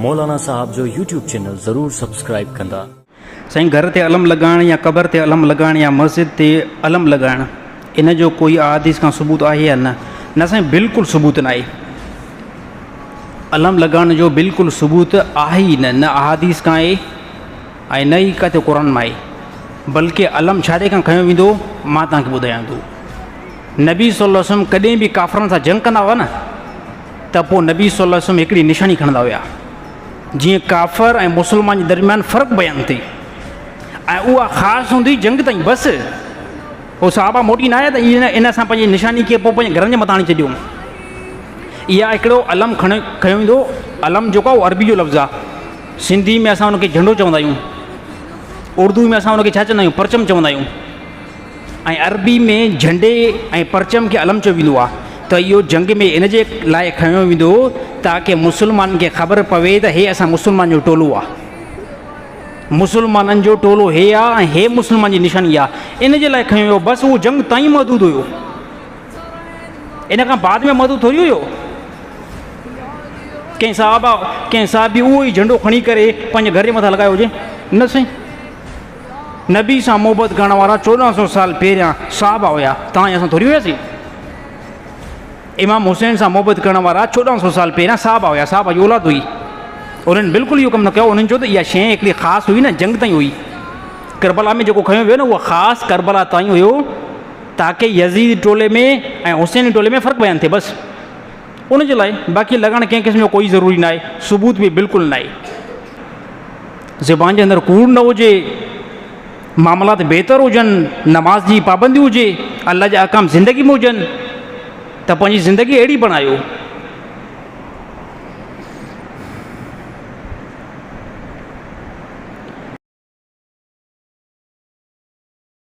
मौलाना साहब जो YouTube channel ज़रूर subscribe कंदा। साईं घर ते अलम लगाइण या क़बर ते अलम लगाइण या मस्जिद ते अलम लगाइण इन जो कोई हदीस का सबूत आहे या न साईं बिल्कुलु सबूत न आहे। अलम लगाइण जो बिल्कुलु सबूत आहे ई न अहादीस खां आहे ऐं न ई किथे क़ुर मां आहे। बल्कि अलम छाजे खां खयो वेंदो मां तव्हांखे ॿुधायां थो। नबी सल्लल्लाहु अलैहि वसल्लम कॾहिं बि काफ़रनि सां जंग कंदा हुआ न त पोइ नबी सल्लल्लाहु अलैहि वसल्लम हिकिड़ी निशानी खणंदा हुआ जीअं काफ़र ऐं मुस्लमान जे दरमियान फ़र्क़ु बयानु थिए ऐं उहा ख़ासि हूंदी जंग ताईं बसि। पोइ साहबा मोटी न आया त इन सां पंहिंजी निशानी खे पोइ पंहिंजे घरनि जे मथां आणे छॾियो। इहा हिकिड़ो अलम खयो वेंदो। अलम जेको आहे उहो अरबी जो लफ़्ज़ु आहे। सिंधी में असां हुनखे झंडो चवंदा आहियूं, उर्दू में असां हुनखे छा चवंदा आहियूं परचम चवंदा आहियूं, ऐं अरबी में झंडे ऐं परचम खे अलम चयो वेंदो आहे। त इहो जंग में इन जे लाइ खयो वेंदो ताकी मुस्लमाननि खे ख़बर पवे त हे असां मुस्लमान जो टोलो आहे, मुस्लमाननि जो टोलो हे आहे ऐं हे मुस्लमान जी निशानी आहे। इन जे लाइ खयो वियो। बसि उहो जंग ताईं महदूद हुयो, इन खां बाद में महदूद थोरी हुयो। कंहिं साहबी उहो ई झंडो खणी करे पंहिंजे घर जे मथां लॻायो हुजे न साईं। नबी सां मोहबत करण वारा 1400 साल पहिरियां साहबा हुया, तव्हां असां थोरी हुयासीं। इमाम हुसैन सां मोहबत करण वारा 1400 साल पहिरियां साहबा हुया, साहबा जी औलाद हुई। उन्हनि बिल्कुलु इहो कमु न कयो। उन्हनि चयो त इहा शइ हिकिड़ी ख़ासि हुई न जंग ताईं हुई। करबला में जेको खयो वियो न उहा ख़ासि करबला ताईं हुयो ताकी यज़ीद टोले में ऐं हुसैन टोले में फ़र्क़ु बयानु थिए बसि। उन जे लाइ बाक़ी लॻाइण कंहिं क़िस्म जो कोई ज़रूरी न आहे, सबूत बि बिल्कुलु न आहे। ज़बान जे अंदरि कूड़ न हुजे, मामलात बहितर हुजनि, नमाज़ जी पाबंदी हुजे, अल्लाह जा अहकाम ज़िंदगी में हुजनि त पंहिंजी ज़िंदगी अहिड़ी बणायो